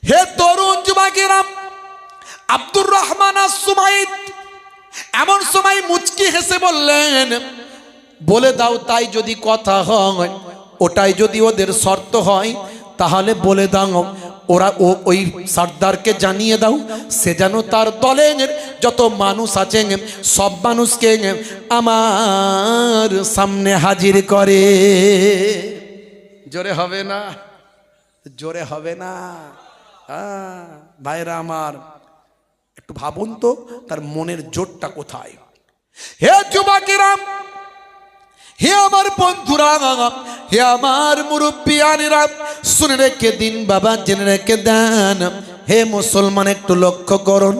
হে তরুণ যুবকেরা, আব্দুর রহমান আস-সুমাইত এমন সময় মুচকি হেসে বললেন, বলে দাও তাই যদি কথা হয়, ওটাই যদি ওদের শর্ত হয়, তাহলে বলে দাও। ওরা ওই সর্দারকে জানিয়ে দাও, সে যেন তার দলের যত মানুষ আছে সব মানুষকে আমার সামনে হাজির করে। জোরে হবে না? জোরে হবে না? ভাইরা আমার, একটু ভাবুন তো তার মনের জোরটা কোথায়। হে যুবকেরা, হে আমার বন্ধুরা, হে আমার মুরব্বিয়ানেরা, শুনে রেখে দিন বাবা, জেনে রেখে দেন। হে মুসলমান, একটু লক্ষ্য করুন।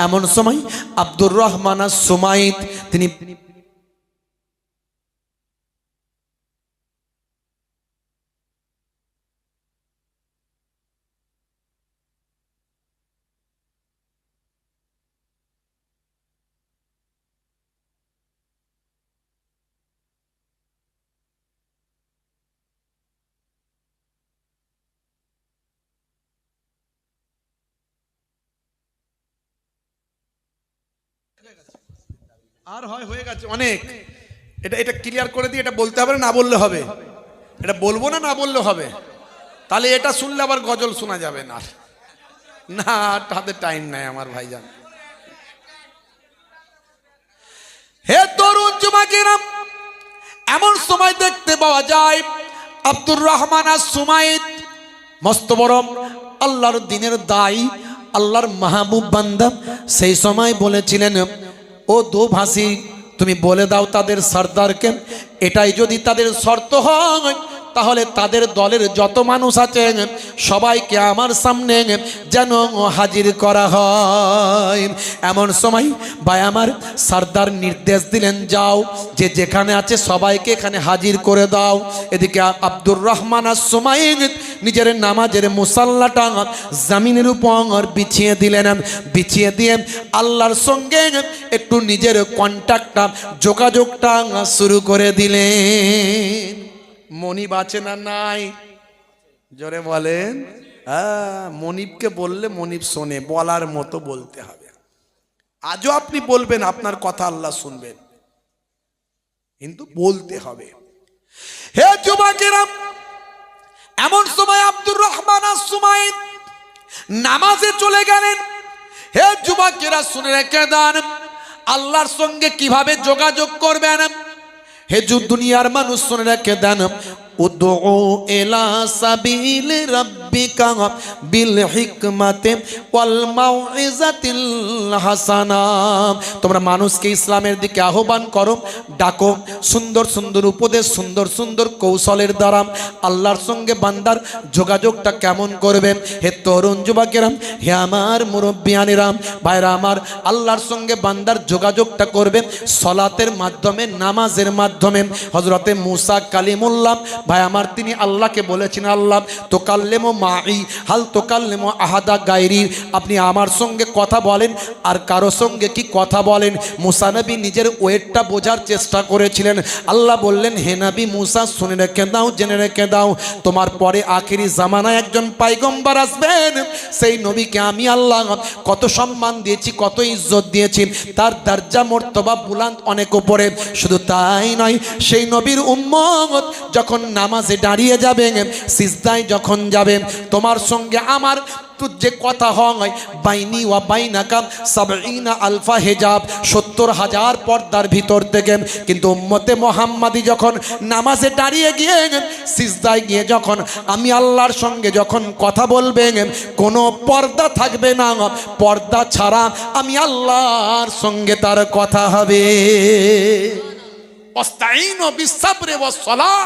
এমন সময় আব্দুর রহমান আস-সুমাইত তিনি আর হয়ে গেছে অনেক। এটা ক্লিয়ার করে দিয়ে এটা বলতে হবে না বললে হবে? এটা বলবো না বললে হবে? তাহলে এটা শুনলে আবার গজল শোনা যাবে না। না, হাতে টাইম নাই আমার ভাইজান। হে তরুণ যুবকেরা, এমন সময় দেখতে পাওয়া যায় আব্দুর রহমান আস-সুমাইত মস্ত বড় আল্লাহর দ্বীনের দায়ী, আল্লাহর মাহবুব বান্দা, সেই সময় বলেছিলেন, ও দোভাষী, তুমি বলে দাও তাদের সর্দারকে, এটাই যদি তাদের শর্ত হয়, তাহলে তাদের দলের যত মানুষ আছে সবাইকে আমার সামনে যেন হাজির করা হয়। এমন সময় ভাই আমার সর্দার নির্দেশ দিলেন, যাও, যে যেখানে আছে সবাইকে এখানে হাজির করে দাও। এদিকে আব্দুর রহমান আস-সুমাইত নিজের নামাজের মুসাল্লাটা জমিনের উপর বিছিয়ে দিলেন। বিছিয়ে দিয়ে আল্লাহর সঙ্গে একটু নিজের কন্ট্যাক্টটা, যোগাযোগটা শুরু করে দিলেন। মনিব আছে না নাই? জোরে বলেন। মনিবকে বললে মনিব শোনে, বলার মতো বলতে হবে। আজও আপনি বলবেন, আপনার কথা আল্লাহ শুনবেন, কিন্তু বলতে হবে। হে যুবকেরা, এমন সময় আব্দুর রহমান আস-সুমাইত নামাজে চলে গেলেন। হে যুবকেরা, শুনে রেখে দেন, আল্লাহর সঙ্গে কিভাবে যোগাযোগ করবেন। হে দুনিয়ার মানুষ, শুনে রেখে দেন, উদউ ইলা সাবিল রাব্বিকা বিল হিকমাতি ওয়াল মাউইজাতিল হাসানা। তোমরা মানুষকে ইসলামের দিকে আহ্বান করো, ডাকো, সুন্দর সুন্দর উপদেশ, সুন্দর সুন্দর কৌশলের দ্বারা আল্লাহর সঙ্গে বান্দার যোগাযোগটা কেমন করবেন। হে তরুণ যুবকেরা, হে আমার মুরব্বিয়ানেরা, ভাইরা আমার, আল্লাহর সঙ্গে বান্দার যোগাযোগটা করবেন সলাতের মাধ্যমে, নামাজের মাধ্যমে। হযরতে মুসা কালিমুল্লাহ ভাই আমার, তিনি আল্লাহকে বলেছেন, আল্লাহ তোকাল্লেমো মাই হাল তোকাল্লেমো আহাদা গায়রি, আপনি আমার সঙ্গে কথা বলেন আর কারো সঙ্গে কি কথা বলেন। মুসা নবী নিজের ওয়েটটা বোঝার চেষ্টা করেছিলেন। আল্লাহ বললেন, হে নবী মুসা, শুনে রেখে দাও, জেনে রেখে দাও, তোমার পরে আখেরি জামানায় একজন পয়গম্বর আসবেন। সেই নবীকে আমি আল্লাহ কত সম্মান দিয়েছি, কত ইজ্জত দিয়েছি, তার দরজা মর্তবা বুলান্দ অনেক উপরে। শুধু তাই নয়, সেই নবীর উম্মত যখন নামাজে দাঁড়িয়ে যাবে, সিজদায় যখন যাবে, তোমার সঙ্গে আমার যে কথা হয়, বাইনি ওয়া বাইনাকা ৭০ আলফা হিজাব, ৭০,০০০ পর্দার ভিতর থেকে। কিন্তু উম্মতে মুহাম্মাদি যখন নামাজে দাঁড়িয়ে গিয়ে, সিজদায় গিয়ে যখন আমি আল্লাহর সঙ্গে যখন কথা বলবে, কোনো পর্দা থাকবে না, পর্দা ছাড়া আমি আল্লাহর সঙ্গে তার কথা হবে। ওয়াস্তাইনু বিস-সাবরি ওয়াস-সালাহ,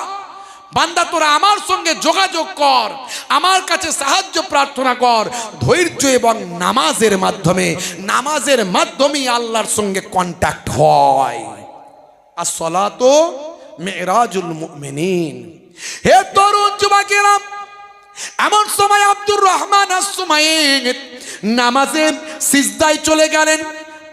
বান্দা তোরা আমার সঙ্গে যোগাযোগ কর, আমার কাছে সাহায্য প্রার্থনা কর, ধৈর্য এবং নামাজের মাধ্যমে। নামাজের মাধ্যমেই আল্লাহর সঙ্গে কন্ট্যাক্ট হয়। as-salatu মিরাজুল মুমিনিন। হে তরুণ যুবকেরা, এমন সময় আব্দুর রহমান আস-সুমাইত নামাজে সিজদায় চলে গেলেন।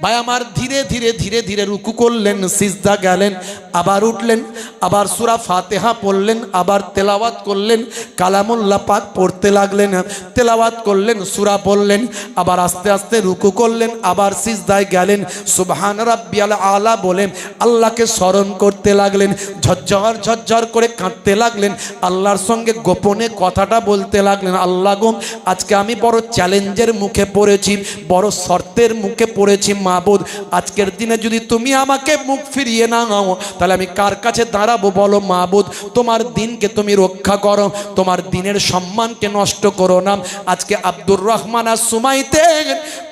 ভাই আমার ধীরে ধীরে ধীরে ধীরে রুকু করলেন, সিজদা গেলেন, আবার উঠলেন, আবার সূরা ফাতিহা পড়লেন, আবার তেলাওয়াত করলেন, কালামুল্লাহ পাক পড়তে লাগলেন, তেলাওয়াত করলেন, সূরা পড়লেন, আবার আস্তে আস্তে রুকু করলেন, আবার সিজদায় গেলেন, সুবহান রাব্বিয়াল আলা বলে আল্লাহকে স্মরণ করতে লাগলেন, ঝরঝর ঝরঝর করে কাঁদতে লাগলেন, আল্লাহর সঙ্গে গোপনে কথাটা বলতে লাগলেন, আল্লাহ গো আজকে আমি বড় চ্যালেঞ্জের মুখে পড়েছি, বড় শর্তের মুখে পড়েছি মাবুদ, আজকের দিনে যদি তুমি আমাকে মুখ ফিরিয়ে না নাও তাহলে আমি কার কাছে দাঁড়াবো বলো মাবুদ, তোমার দিনকে তুমি রক্ষা করো, তোমার দিনের সম্মানকে নষ্ট করো না। আজকে আব্দুর রহমান আস-সুমাইতে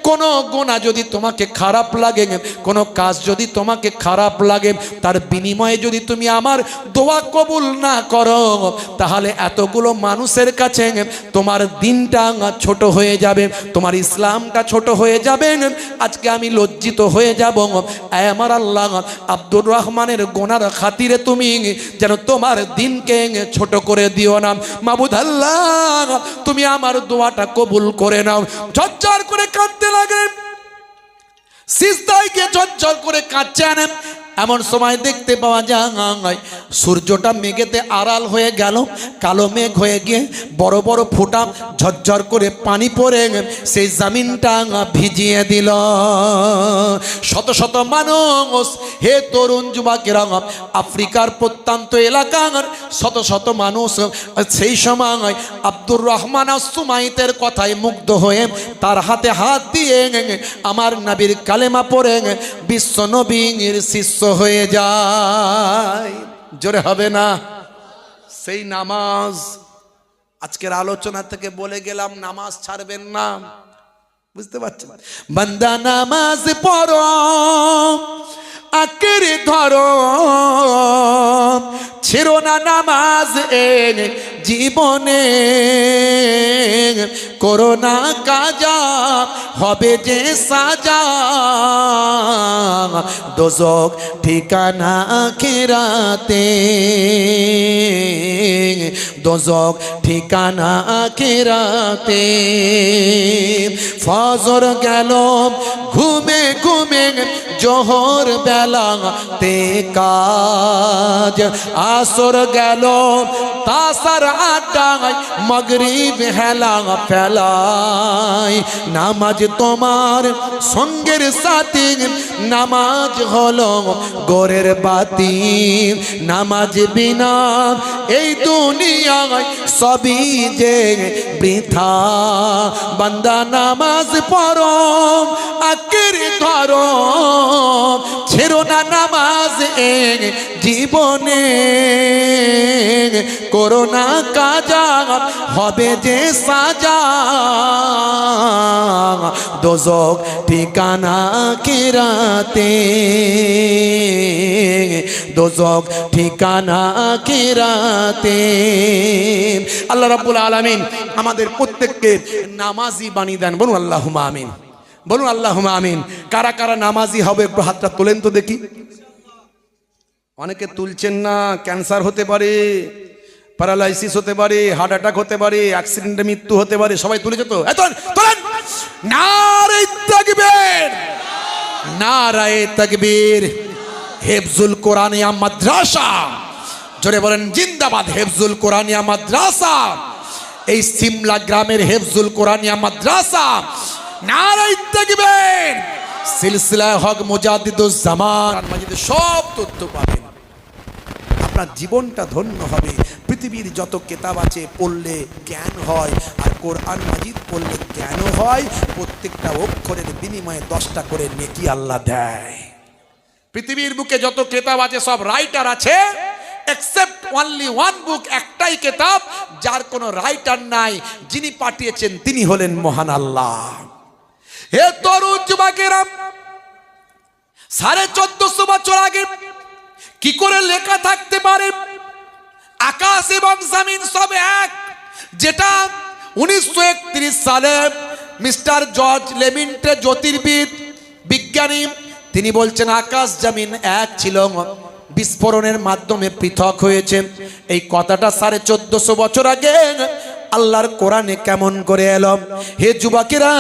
কোনো গুনাহ যদি তোমাকে খারাপ লাগে, কোনো কাজ যদি তোমাকে খারাপ লাগে, তার বিনিময়ে যদি তুমি আমার দোয়া কবুল না করো তাহলে এতগুলো মানুষের কাছে তোমার দিনটা ছোট হয়ে যাবে, তোমার ইসলামটা ছোট হয়ে যাবে, আজকে আমি লজ্জিত হয়ে যাব। আমার আল্লাহ আব্দুর রহমানের গোনার খাতিরে তুমি যেন তোমার দিনকে ছোট করে দিও না মাবুদ, আল্লাহ তুমি আমার দোয়াটা কবুল করে নাও। ঝরঝর করে কাঁদতে লাগলেন, সিজদায় গিয়ে ঝরঝর করে কাঁদছেন। এমন সময় দেখতে পাওয়া যায় সূর্যটা মেঘেতে আড়াল হয়ে গেল, কালো মেঘ হয়ে গিয়ে বড় বড় ফোঁটা ঝরঝর করে পানি পড়ে সেই জমিনটা ভিজিয়ে দিল। শত শত মানুষ, হে তরুণ যুবকেরা, আফ্রিকার প্রত্যন্ত এলাকার শত শত মানুষ সেই সময় আব্দুর রহমান আস-সুমাইতের কথায় মুগ্ধ হয়ে তার হাতে হাত দিয়ে আমার নবীর কালেমা পড়ে বিশ্ব নবীর শিষ্য হয়ে যায়। জোরে হবে না? সেই নামাজ আজকের আলোচনা থেকে বলে গেলাম, নামাজ ছাড়বেন না, বুঝতে পারছেন? বান্দা নামাজ পড়ো, আঁকড়ে ধরো, ছেড়ো না নামাজ জীবনে, করো না কাজা হবে যে সাজা, দোজখ ঠিকানা আখিরাতে, দোজখ ঠিকানা আখিরাতে। ফজর গেল ঘুমে ঘুমে, জোহর বেলাতে কাজ, আসর গেল তাসার আড্ডায়, মাগরিব হেলা ফেলায়। নামাজ তোমার সঙ্গের সাথী, নামাজ হলো গোরের বাতি, নামাজ বিনা এই দুনিয়ায় সবই যে বৃথা। বান্দা নামাজ পড়ো, আঁকড়ে ধরো, ছেড়ো না নামাজ জীবনে, করো না কাজা হবে যে সাজা, দোজখ ঠিকানা আখিরাতে, দোজখ ঠিকানা আখিরাতে। আল্লাহ রাব্বুল আলামিন আমাদের প্রত্যেককে নামাজি বানিয়ে দেন, বলুন আল্লাহুম্মা আমিন, বলুন আল্লাহুম্মা আমিন। কারা কারা নামাজি হবে একটু হাতটা তোলেন তো দেখি। অনেকে তুলছেন না, ক্যান্সার হতে পারে, প্যারালাইসিস হতে পারে, হার্ট অ্যাটাক হতে পারে, অ্যাক্সিডেন্টে মৃত্যু হতে পারে, সবাই তুলেছে তো? তোলেন। নারে তাকবীর, নারায়ে তাকবীর। হেফজুল কোরআনিয়া মাদ্রাসা, জোরে বলেন জিন্দাবাদ। হেফজুল কোরআনিয়া মাদ্রাসা, এই সিমলা গ্রামের হেফজুল কোরআনিয়া মাদ্রাসা, নারায়ে তাকবীর। সিলসিলা হক মুজাদ্দিদুজ জামান মাজিদে সব তথ্য পাবেন, আপনার জীবনটা ধন্য হবে। পৃথিবীর যত কিতাব আছে পড়লে জ্ঞান হয়, আর কোরআন মাজিদ পড়লে জ্ঞানও হয়। প্রত্যেকটা অক্ষরের বিনিময়ে 10টা করে নেকি আল্লাহ দেয়। পৃথিবীর বুকে যত কিতাব আছে সব রাইটার আছে, এক্সেপ্ট অনলি ওয়ান বুক, একটাই কিতাব যার কোনো রাইটার নাই, যিনি পাঠিয়েছেন তিনি হলেন মহান আল্লাহ। হে তরুণ যুবকেরা, 1450 বছর আগে কি করে লেখা থাকতে পারে আকাশ এবং জমিন সব এক? যেটা 1931 সালে মিস্টার জর্জ লেমিন্টে, জ্যোতির্বিদ বিজ্ঞানী, তিনি বলছেন আকাশ জমিন এক ছিল, বিস্ফোরণের মাধ্যমে পৃথক হয়েছে। এই কথাটা 1450 বছর আগে আল্লাহর কোরআনে কেমন করে এলো। হে যুবকেরা,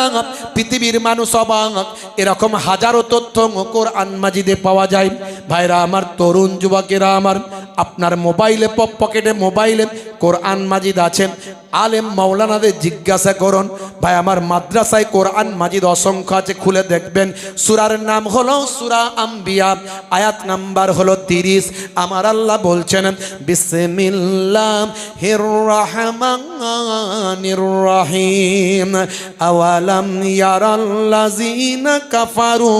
পৃথিবীর মানুষ অবাক, এরকম হাজারো তথ্য কোরআন মাজিদে পাওয়া যায়। ভাইরা আমার, তরুণ যুবকেরা আমার, আপনার মোবাইলে পকেটে মোবাইলে কোরআন মাজিদ আছে। আলেম মাওলানাদের জিজ্ঞাসা করুন, ভাই আমার মাদ্রাসায় কোরআন মাজিদ অসংখ্য আছে, খুলে দেখবেন। সূরার নাম হলো সূরা আম্বিয়া, আয়াত নাম্বার হলো 30। আমার আল্লাহ বলছেন, বিসমিল্লাহির রহমানির রহিম, আওয়ালাম ইয়ারাল্লাযিনা কাফারু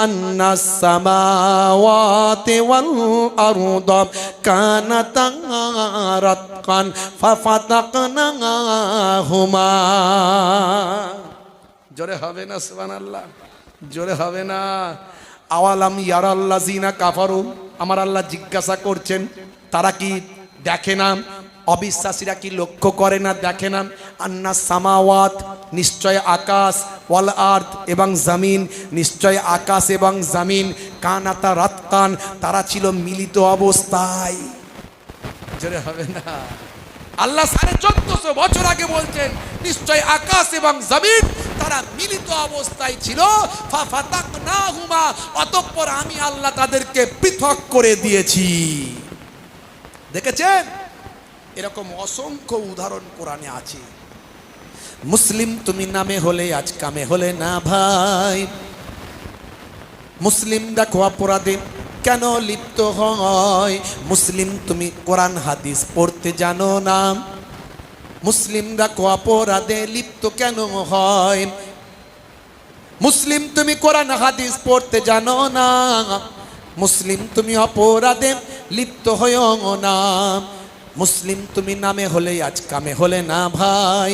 আন্নাস সামাওয়াতি ওয়াল আরদা কানাতা রাতকান ফাফাতাকনাহুমা। জোরে হবে না সুবহানাল্লাহ? জোরে হবে না? আওয়ালাম ইয়ারাল্লাযিনা কাফারু, আমার আল্লাহ জিজ্ঞাসা করছেন, তারা কি দেখে না? অবিশ্বাসীরা কি লক্ষ্য করে না, দেখে না? আন্না সামাওয়াত, নিশ্চয় আকাশ, ওয়াল আরদ এবং জমিন, নিশ্চয় আকাশ এবং জমিন, কানাতা রাতকান, তারা ছিল মিলিত অবস্থায়। জোরে হবে না? আল্লাহ 1450 বছর আগে বলছেন, নিশ্চয় আকাশ এবং জমিন তারা মিলিত অবস্থায় ছিল। ফাফাতাকনাহুমা, অতঃপর আমি আল্লাহ তাদেরকে পৃথক করে দিয়েছি। দেখেছেন? এরকম অসংখ্য উদাহরণ কোরআনে আছে। মুসলিম তুমি নামে হলে আজ কামে হলে না ভাই। মুসলিম দেখো অপরাধে কেন লিপ্ত হয়? মুসলিম তুমি কোরআন হাদিস পড়তে জানো না। মুসলিম দেখো অপরাধে লিপ্ত কেন হয়? মুসলিম তুমি কোরআন হাদিস পড়তে জানো না। মুসলিম তুমি অপরাধে লিপ্ত হয়ো না। মুসলিম তুমি নামে হলে আজ কামে হলে না ভাই।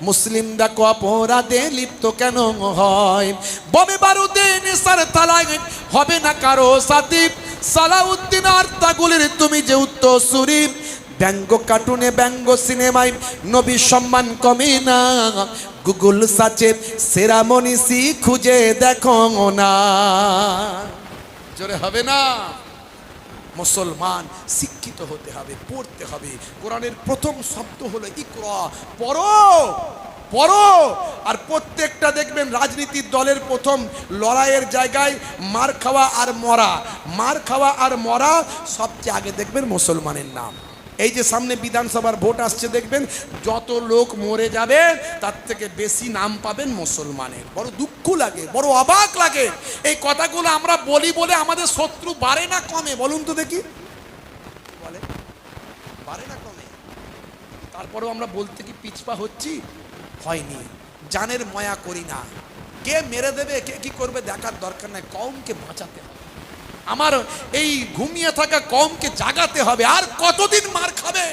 মুসলিম দেখো অপরাধে লিপ্ত কেন হয়? বমে বারুদে নেশার তালায় হবে না কারো সাথী। সালাউদ্দিন আর তাগুলের তুমি যে উত্তরসূরি। ব্যঙ্গ কার্টুনে ব্যঙ্গ সিনেমায় নবীর সম্মান কমে না। গুগল সার্চে সেরা মনীষী খুঁজে দেখো না। জোরে হবে না? মুসলমান শিক্ষিত হতে হবে, পড়তে হবে। কোরআনের প্রথম শব্দ হলো ইকরা, পড়ো পড়ো। আর প্রত্যেকটা দেখবেন রাজনীতির দলের প্রথম লড়াইয়ের জায়গায় মার খাওয়া আর মরা, মার খাওয়া আর মরা, সবচেয়ে আগে দেখবেন মুসলমানের নাম। এই যে সামনে বিধানসভার ভোট আসছে, দেখবেন যত লোক মরে যাবে তার থেকে বেশি নাম পাবেন মুসলমানের। বড় দুঃখ লাগে, বড় অবাক লাগে। এই কথাগুলো আমরা বলি বলে আমাদের শত্রু বাড়ে না কমে? বলুন তো দেখি, বলে বাড়ে না কমে? তারপরেও আমরা বলতে কি পিছপা হচ্ছি? হয়নি। জানের মায়া করি না। কে মেরে দেবে, কে কি করবে দেখার দরকার নাই। কওমকে বাঁচাতে হবে। আমার এই ঘুমিয়ে থাকা কওমকে জাগাতে হবে। আর কতদিন মার খাবে?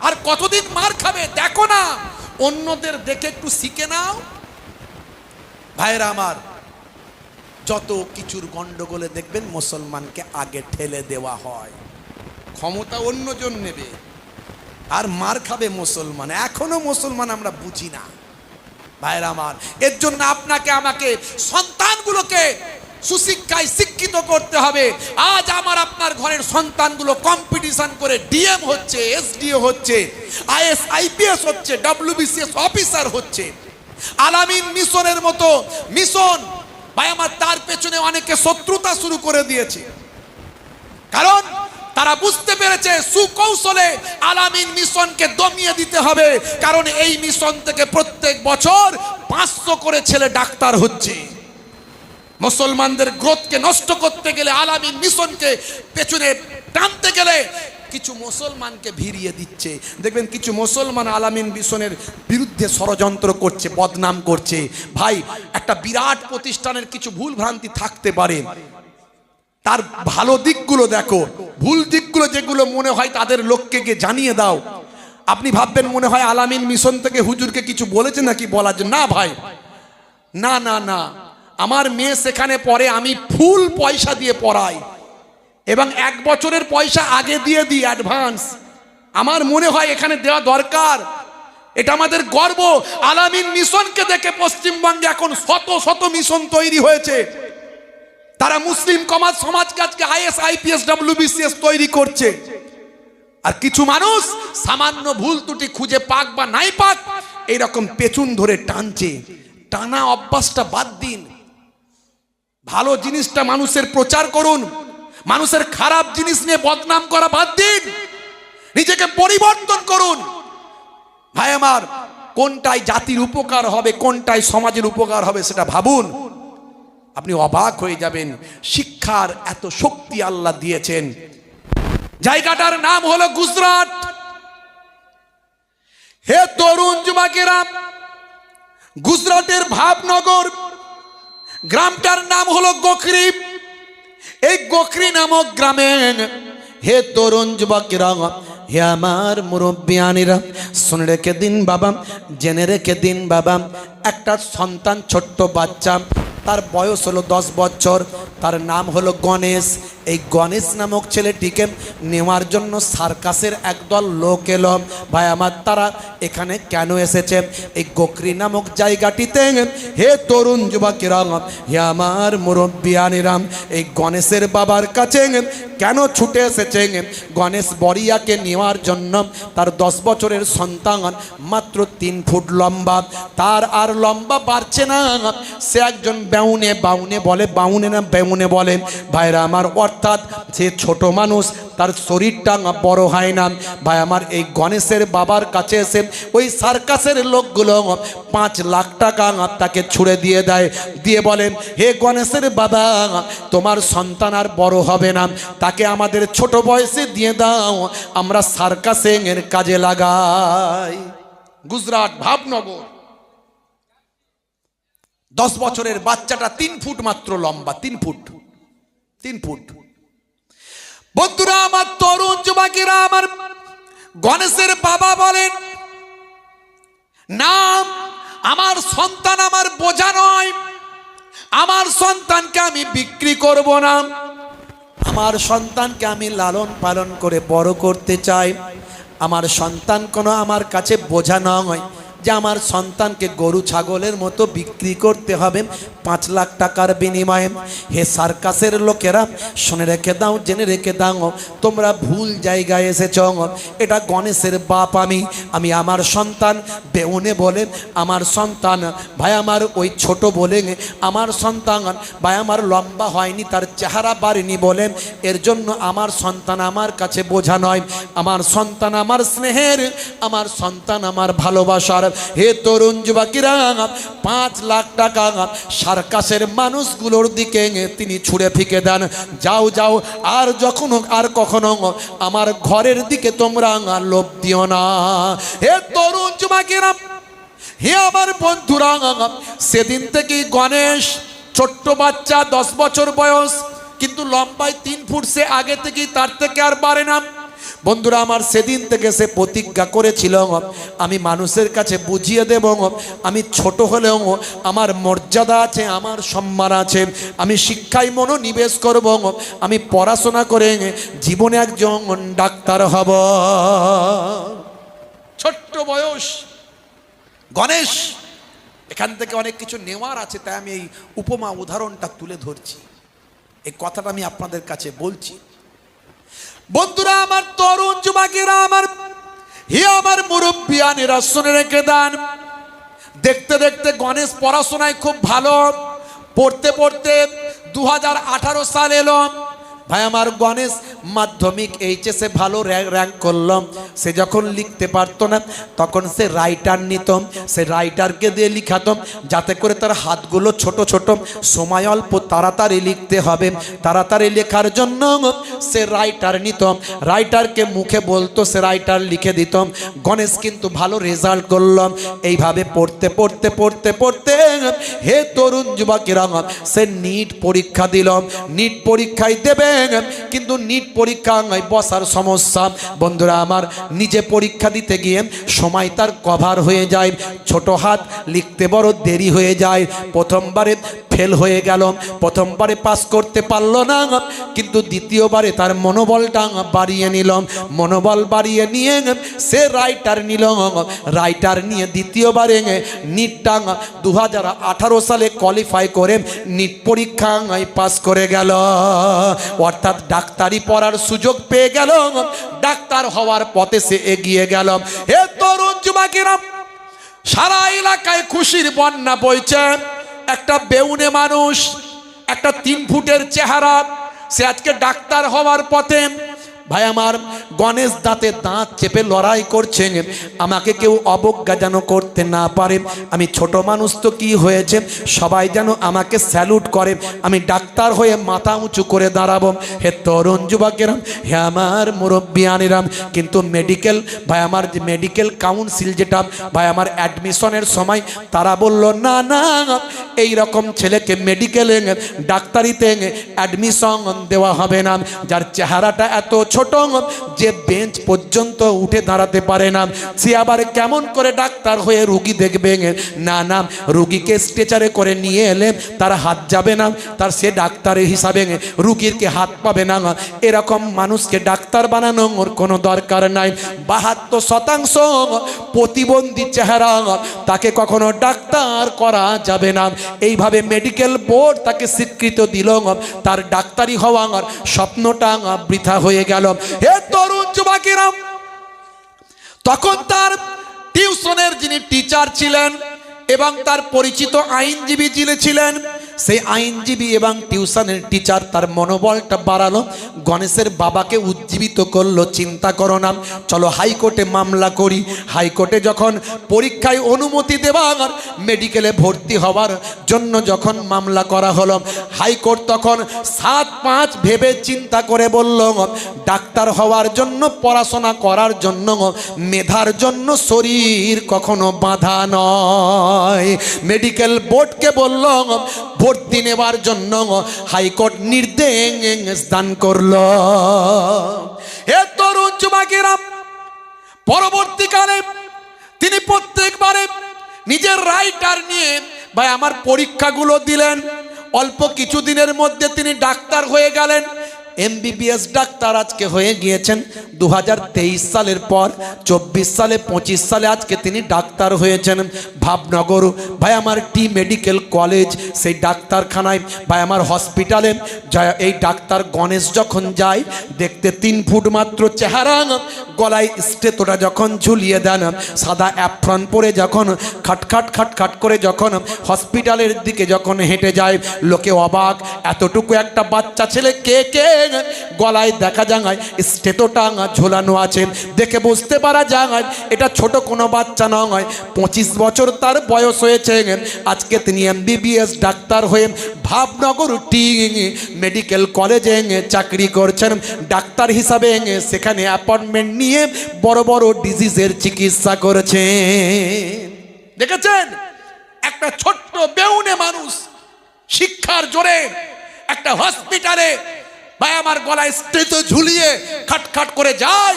আর কতদিন মার খাবে? দেখো না, অন্যদের দেখে একটু শিখে নাও। ভাইরা আমার, যত কিছুর গন্ডগোলে দেখবেন মুসলমানকে আগে ঠেলে দেওয়া হয়। ক্ষমতা অন্যজন নেবে আর মার খাবে মুসলমান। এখনো মুসলমান আমরা বুঝি না। ভাইরা আমার, এর জন্য আপনাকে আমাকে সন্তানগুলোকে সুশিক্ষায় শিক্ষিত করতে হবে। আজ আমার আপনার ঘরের সন্তানগুলো কম্পিটিশন করে ডিএম হচ্ছে, এসডিও হচ্ছে, আইএস আইপিএস হচ্ছে, ডব্লিউবিসিএস অফিসার হচ্ছে। আলামিন মিশনের মতো মিশন, ভাই আমার, তার পেছনে অনেকে শত্রুতা শুরু করে দিয়েছে। কারণ তারা বুঝতে পেরেছে সুকৌশলে আলামিন মিশনকে দমিয়ে দিতে হবে। কারণ এই মিশন থেকে প্রত্যেক বছর 500 করে ছেলে ডাক্তার হচ্ছে। মুসলমানদের গ্রোথকে নষ্ট করতে গেলে, আলামিন মিশনকে পেছনে টানতে গেলে কিছু মুসলমানকে ভিড়িয়ে দিচ্ছে। দেখবেন কিছু মুসলমান আলামিন মিশনের বিরুদ্ধে ষড়যন্ত্র করছে, বদনাম করছে। ভাই, একটা বিরাট প্রতিষ্ঠানের কিছু ভুল ভ্রান্তি থাকতে পারে, তার ভালো দিকগুলো দেখো, ভুল দিকগুলো যেগুলো মনে হয় তাদের লোককে গিয়ে জানিয়ে দাও। আপনি ভাববেন মনে হয় আলামিন মিশন থেকে হুজুরকে কিছু বলেছে নাকি বলার জন্য। না ভাই, না না না, আমার মেয়ে সেখানে পড়ে, আমি ফুল পয়সা দিয়ে পড়াই এবং 1 বছরের পয়সা আগে দিয়ে দিই অ্যাডভান্স। আমার মনে হয় এখানে দেওয়া দরকার। এটা আমাদের গর্ব। আলামিন মিশনকে দেখে পশ্চিমবঙ্গে এখন শত শত মিশন তৈরি হয়েছে। তারা মুসলিম সমাজকে আজকে আইএস আইপিএস ডব্লিউবিসিএস তৈরি করছে। আর কিছু মানুষ সামান্য ভুল ত্রুটি খুঁজে পাক বা নাই পাক এইরকম পেছন ধরে টানছে। টানা অভ্যাসটা বাদ দিন, ভালো জিনিসটা মানুষের প্রচার করুন, মানুষের খারাপ জিনিস নিয়ে বদনাম করা বাদ দিন, নিজেকে পরিবর্তন করুন। ভাই আমার, কোনটাই জাতির উপকার হবে, কোনটাই সমাজের উপকার হবে সেটা ভাবুন। আপনি অবাক হয়ে যাবেন, শিক্ষার এত শক্তি আল্লাহ দিয়েছেন। জায়গাটার নাম হলো গুজরাট। হে তরুণ যুবকেরা, গুজরাটের ভাবনগর গ্রামটার নাম হলো গোখরি। এই গোখরি নামক গ্রামে হে তরুণ যুবকেরা, হে আমার মুরব্বিয়ানিরা, শুনে রেখে দিন বাবা, জেনে রেখে দিন বাবা, একটা সন্তান ছোট্ট বাচ্চা, তার বয়স হলো 10 বছর, তার নাম হলো গণেশ। এই গণেশ নামক ছেলেটিকে নেওয়ার জন্য সার্কাসের একদল লোক এলো। ভাই আমার, তারা এখানে কেন এসেছে? এই গোখরি নামক জায়গাটিতে হে তরুণ যুবকেরা, হে আমার মুরব্বিয়ানিরা, এই গণেশের বাবার কাছে কেন ছুটে এসেছে? গণেশ বড়িয়াকে নেওয়ার জন্য। তার 10 বছরের সন্তান, মাত্র 3 ফুট লম্বা, তার আর লম্বা বাড়ছে না। সে একজন বাউনে, বাউনে বলে, বাউনে না বেউনে বলে ভাইরা আমার, অর্থাৎ সে ছোট মানুষ, তার শরীরটা বড় হয় না। ভাই আমার, এই গণেশের বাবার কাছে এসে ওই সার্কাসের লোকগুলো 5 লাখ টাকা তাকে ছুড়ে দিয়ে দেয়, দিয়ে বলেন, হে গণেশের বাবা, তোমার সন্তান আর বড় হবে না, তাকে আমাদের ছোট বয়সে দিয়ে দাও, আমরা সার্কাসের কাজে লাগাই। গুজরাট ভাবনগর। 10 বছরের বাচ্চাটা 3 ফুট মাত্র লম্বা, 3 ফুট। বন্ধুরা আমার, তরুণ যুবকেরা আমার, গণেশের বাবা বলেন, না, আমার সন্তান আমার বোঝা নয়, আমার সন্তানকে আমি বিক্রি করব না, আমার সন্তানকে আমি লালন পালন করে বড় করতে চাই। আমার সন্তান কোনো আমার কাছে বোঝা নয় যে আমার সন্তানকে গরু ছাগলের মতো বিক্রি করতে হবে 5 লাখ টাকার বিনিময়ে। হে সার্কাসের লোকেরা, শুনে রেখে দাও, জেনে রেখে দাও, তোমরা ভুল জায়গায় এসেছ। এটা গণেশের বাপ আমি আমার সন্তান বেউনে বলে আমার সন্তান, ভাই আমার ওই ছোট বলে আমার সন্তান, ভাই আমার লম্বা হয়নি, তার চেহারা বাড়েনি বলে এর জন্য আমার সন্তান আমার কাছে বোঝা নয়, আমার সন্তান আমার স্নেহের, আমার সন্তান আমার ভালোবাসার। হে তরুণ যুবকেরা, 5 লাখ টাকা সার্কাসের মানুষগুলোর দিকে তিনি ছুঁড়ে ফিকে দেন। যাও যাও, আর যখন আর কখনো আমার ঘরের দিকে তোমরা লোভ দিও না। হে তরুণ যুবকেরা, হে আমার বন্ধুরা, সেদিন থেকেই গণেশ ছোট্ট বাচ্চা, 10 বছর বয়স, কিন্তু লম্বায় 3 ফুট। সে আগে থেকেই তার থেকে আর বাড়ে না। বন্ধুরা আমার, সেদিন থেকে সে প্রতিজ্ঞা করেছিল, আমি মানুষের কাছে বুঝিয়ে দেব, আমি ছোট হলেও আমার মর্যাদা আছে, আমার সম্মান আছে, আমি শিক্ষায় মনোনিবেশ করব, আমি পড়াশোনা করে জীবনে একজন ডাক্তার হব। ছোট্ট বয়স গণেশ। এখান থেকে অনেক কিছু নেওয়ার আছে, তাই আমি এই উপমা উদাহরণটা তুলে ধরছি, এই কথাটা আমি আপনাদের কাছে বলছি। বন্ধুরা আমার, তরুণ যুবকেরা আমার, হে আমার মুরব্বিয়ানেরা, শুনে রেখে দেন, দেখতে দেখতে গণেশ পড়াশোনায় খুব ভালো, পড়তে পড়তে 2018 সাল এলো। ভাই আমার, গণেশ মাধ্যমিক এইচএসে ভালো র্যাঙ্ক করলাম। সে যখন লিখতে পারতো না, তখন সে রাইটার নিত, সে রাইটারকে দিয়ে লিখাতো, যাতে করে তার হাতগুলো ছোট ছোট, সময় অল্প, তাড়াতাড়ি লিখতে হবে, তাড়াতাড়ি লেখার জন্য সে রাইটার নিত, রাইটারকে মুখে বলতো, সে রাইটার লিখে দিত। গণেশ কিন্তু ভালো রেজাল্ট করলাম। এইভাবে পড়তে পড়তে পড়তে পড়তে হে তরুণ যুবকেরা, সে নিট পরীক্ষা দিল। নিট পরীক্ষায় দেবে, কিন্তু নিট পরীক্ষায় বসার সমস্যা। বন্ধুরা আমার, নিজে পরীক্ষা দিতে গিয়ে সময় তার কভার হয়ে যায়, ছোট হাত, লিখতে বড় দেরি হয়ে যায়। প্রথমবারে ফেল হয়ে গেল, প্রথমবারে পাস করতে পারলো না, কিন্তু দ্বিতীয়বারে তার মনোবলটা বাড়িয়ে নিল। মনোবল বাড়িয়ে নিয়ে সে রাইটার নিল, রাইটার নিয়ে দ্বিতীয়বারে নিটটা 2018 সালে কোয়ালিফাই করে নিট পরীক্ষায় পাস করে গেল। অর্থাৎ ডাক্তারি পড়ার সুযোগ পেয়ে গেল, ডাক্তার হওয়ার পথে সে এগিয়ে গেল। হে তরুণ যুবকেরা, সারা এলাকায় খুশির বন্যা বইছে। একটা বেউনে মানুষ, একটা 3 ফুটের চেহারা, সে আজকে ডাক্তার হওয়ার পথে। ভাই আমার, গণেশ দাঁতে দাঁত চেপে লড়াই করছে, আমাকে কেউ অবজ্ঞা যেন করতে না পারে। আমি ছোট মানুষ তো কি হয়েছে, সবাই যেন আমাকে স্যালুট করে, আমি ডাক্তার হয়ে মাথা উঁচু করে দাঁড়াবো। হে তরুণ যুবকেরা, হে আমার মুরব্বিয়ানেরা, কিন্তু মেডিকেল ভাই আমার, যে মেডিকেল কাউন্সিল যেটা ভাই আমার অ্যাডমিশনের সময় তারা বলল না না, এই রকম ছেলেকে মেডিকেলে ডাক্তারিতে অ্যাডমিশন দেওয়া হবে না, যার চেহারাটা এত ছোট যে বেঞ্চ পর্যন্ত উঠে দাঁড়াতে পারে না, সে আবার কেমন করে ডাক্তার হয়ে রুগী দেখবে। না না, রুগীকে স্ট্রেচারে করে নিয়ে এলে তার হাত যাবে না, তার সে ডাক্তারের হিসাবে রুগীরকে হাত পাবে না। এরকম মানুষকে ডাক্তার বানানোর কোনো দরকার নাই। 72% প্রতিবন্ধী চেহারা, তাকে কখনো ডাক্তার করা যাবে না। এইভাবে মেডিকেল বোর্ড তাকে স্বীকৃত দিল, তার ডাক্তারি হওয়ার স্বপ্নটা বৃথা হয়ে গেল। হে তরুণ যুবকেরা, তখন তার টিউশনের যিনি টিচার ছিলেন এবং তার পরিচিত আইনজীবী যিনি ছিলেন, সেই আইনজীবী এবং টিউশনের টিচার তার মনোবলটা বাড়ালো, গণেশের বাবাকে উজ্জীবিত করলো। চিন্তা করো না, চলো হাইকোর্টে মামলা করি। হাইকোর্টে যখন পরীক্ষায় অনুমতি দেওয়ার, মেডিকেলে ভর্তি হওয়ার জন্য যখন মামলা করা হলো, হাইকোর্ট তখন 7-5 ভেবে চিন্তা করে বলল, ডাক্তার হওয়ার জন্য, পড়াশোনা করার জন্য, মেধার জন্য শরীর কখনো বাধা নয়। মেডিকেল বোর্ডকে বলল ভর্তি নেবার জন্য, হাইকোর্ট নির্দেশ দান করল। হে তরুণ যুবকেরা, পরবর্তীকালে তিনি প্রত্যেকবারে নিজের রাইটার নিয়ে ভাই আমার পরীক্ষাগুলো দিলেন। অল্প কিছুদিনের মধ্যে তিনি ডাক্তার হয়ে গেলেন। এমবিবিএস ডাক্তার আজকে হয়ে গিয়েছেন 2023 সালের পর। 24 সালে 25 সালে আজকে তিনি ডাক্তার হয়েছেন। ভাবনগর ভাই আমার টি মেডিকেল কলেজ, সেই ডাক্তারখানায় ভাই আমার হসপিটালে এই ডাক্তার গণেশ যখন যায়, দেখতে 3 ফুট মাত্র চেহারা, গলায় স্টেথোটা যখন ঝুলিয়ে দেন, সাদা অ্যাপ্রন পরে যখন খাটখাট খাটখাট করে যখন হসপিটালের দিকে যখন হেঁটে যায়, লোকে অবাক, এতটুকু একটা বাচ্চা ছেলে কে কে গলায় দেখা যায় স্টেথোটা ঝোলানো আছে। দেখে বুঝতে পারা যায় এটা ছোট কোনো বাচ্চা নয়, 25 বছর তার বয়স হয়েছে। আজকে তিনি এমবিবিএস ডাক্তার হয়ে ভাবনগর টি মেডিকেল কলেজে চাকরি করছেন ডাক্তার হিসাবে। সেখানে অ্যাপয়েন্টমেন্ট নিয়ে বড় বড় ডিজিজের চিকিৎসা করেছে। দেখেছেন, একটা ছোট্ট বেউনে মানুষ শিক্ষার জোরে একটা হসপিটালে ভাই আমার গলায় স্টেথো ঝুলিয়ে খাটখাট করে যায়।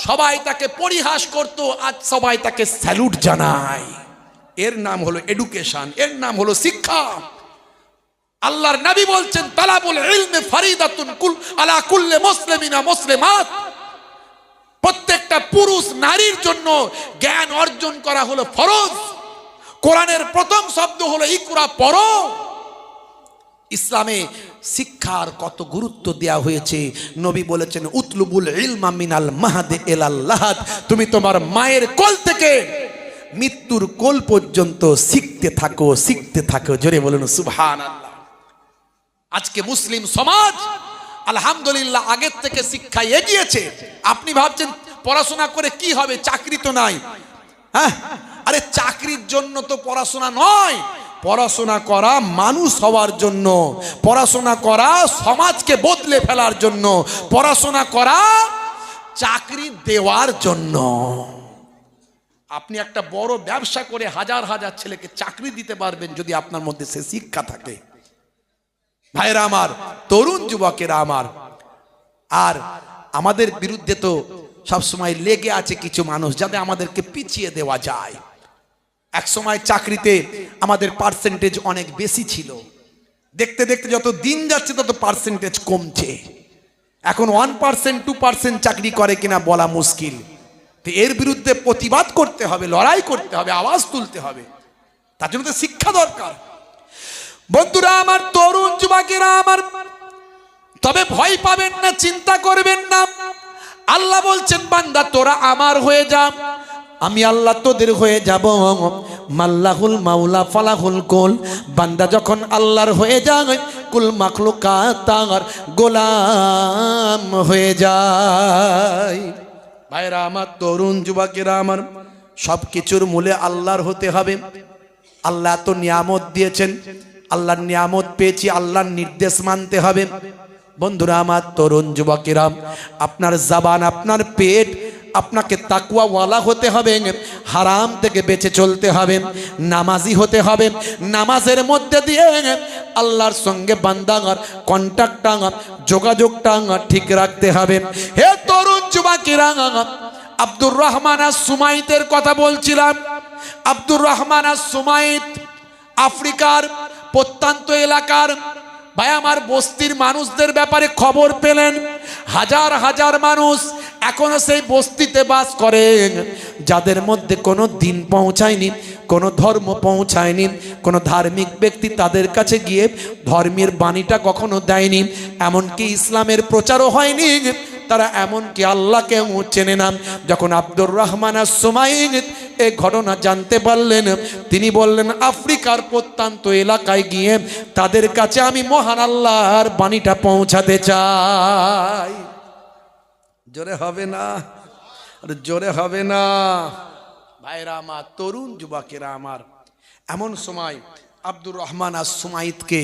সবাই তাকে পরিহাস করত, আজ সবাই তাকে স্যালুট জানায়। এর নাম হলো এডুকেশন, এর নাম হলো শিক্ষা। আল্লাহর নবী বলছেন, তালাবুল ইলমি ফারিদাতুন কুল আলা কুল্লি মুসলিমিনা মুসলিমাত। প্রত্যেকটা পুরুষ নারীর জন্য জ্ঞান অর্জন করা হলো ফরজ। কোরআনের প্রথম শব্দ হলো ইকরা, পড়ো। ইসলামে শিক্ষার কত গুরুত্ব দেয়া হয়েছে। নবী বলেছেন, উতলুবুল ইলমা মিনাল মাহাদে ইলাল লাহাদ। তুমি তোমার মায়ের কোল থেকে মৃত্যুর কোল পর্যন্ত শিখতে থাকো, শিখতে থাকো। জোরে বলুন সুবহানাল্লাহ। আজকে মুসলিম সমাজ আলহামদুলিল্লাহ আগের থেকে শিক্ষায় এগিয়েছে। আপনি ভাবছেন পড়াশোনা করে কি হবে, চাকরি তো নাই। হ্যাঁ, আরে চাকরির জন্য তো পড়াশোনা নয়, পড়াশোনা করা মানুষ হওয়ার জন্য, পড়াশোনা করা সমাজকে বদলে ফেলার জন্য, পড়াশোনা করা চাকরি দেওয়ার জন্য। আপনি একটা বড় ব্যবসা করে হাজার হাজার ছেলেকে চাকরি দিতে পারবেন যদি আপনার মধ্যে সে শিক্ষা থাকে। ভাইরা আমার, তরুণ যুবকেরা আমার, আর আমাদের বিরুদ্ধে তো সবসময় লেগে আছে কিছু মানুষ যাতে আমাদেরকে পিছিয়ে দেওয়া যায়। এক সময় চাকরিতে আমাদের পার্সেন্টেজ অনেক বেশি ছিল, দেখতে দেখতে যত দিন যাচ্ছে তত পার্সেন্টেজ কমছে। এখন 1% 2% চাকরি করে কিনা বলা মুশকিল। তো এর বিরুদ্ধে প্রতিবাদ করতে হবে, লড়াই করতে হবে, আওয়াজ তুলতে হবে। তার জন্য তো শিক্ষা দরকার। বন্ধুরা আমার, তরুণ যুবকেরা আমার, তবে ভয় পাবেন না, চিন্তা করবেন না। আল্লাহ বলছেন, বান্দা তোরা আমার হয়ে যা, আমি আল্লাহ তোদের হয়ে যাব। মাল্লাহুল মাওলা ফালাহুল কুল। বান্দা যখন আল্লাহর হয়ে যায়, কুল মাখলুকাত তার গোলাম হয়ে যায়। ভাইরা আমার, তরুণ যুবকেরা আমার, সব কিছুর মূলে আল্লাহর হতে হবে। আল্লাহ তো নিয়ামত দিয়েছেন, আল্লাহর নিয়ামত পেয়েছি, আল্লাহর নির্দেশ মানতে হবে। বন্ধুরা আমার, তরুণ যুবকেরা, আপনার জবান, আপনার পেট, আপনাকে তাকওয়াওয়ালা হতে হবে, হারাম থেকে বেঁচে চলতে হবে, নামাজি হতে হবে। নামাজের মধ্যে দিয়ে আল্লাহর সঙ্গে বান্দার কন্টাক্টটা, যোগাযোগটা ঠিক রাখতে হবে। হে তরুণ যুবকেরা, আব্দুর রহমান আস-সুমাইতের কথা বলছিলাম। আব্দুর রহমান আস-সুমাইত আফ্রিকার প্রত্যন্ত এলাকার ভাই আমার বস্তির মানুষদের ব্যাপারে খবর পেলেন। হাজার হাজার মানুষ এখনো সেই বস্তিতে বাস করেন, যাদের মধ্যে কোনো দিন পৌঁছায়নি, কোনো ধর্ম পৌঁছায়নি, কোনো ধার্মিক ব্যক্তি তাদের কাছে গিয়ে ধর্মের বাণীটা কখনো দেয়নি, এমনকি ইসলামের প্রচারও হয়নি। তারা এমনকি আল্লাহকে চেনে না। যখন আব্দুর রহমান আস-সুমাইত এই ঘটনা জানতে পারলেন, তিনি বললেন, আফ্রিকার প্রত্যন্ত এলাকায় গিয়ে তাদের কাছে আমি মহান আল্লাহর বাণীটা পৌঁছাতে চাই। জোরে হবে না? জোরে হবে না? ভাইরা আমার, তরুণ যুবকেরা আমার, এমন সময় আব্দুর রহমান আস-সুমাইতকে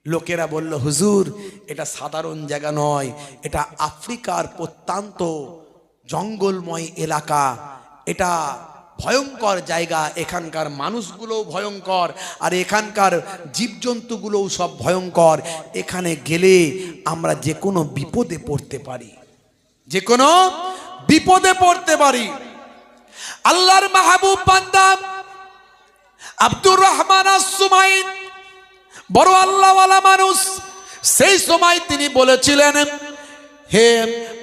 লোকেরা বলল, হুজুর, এটা সাধারণ জায়গা নয়, এটা আফ্রিকার প্রত্যন্ত জঙ্গলময় এলাকা, এটা ভয়ঙ্কর জায়গা, এখানকার মানুষগুলোও ভয়ঙ্কর, আর এখানকার জীবজন্তুগুলোও সব ভয়ঙ্কর। এখানে গেলে আমরা যে কোনো বিপদে পড়তে পারি, যে কোনো বিপদে পড়তে পারি। আল্লাহর মাহবুব বান্দা আব্দুর রহমান আস-সুমাইত বড় আল্লাহওয়ালা মানুষ। সেই সময় তিনি বলেছিলেন, হে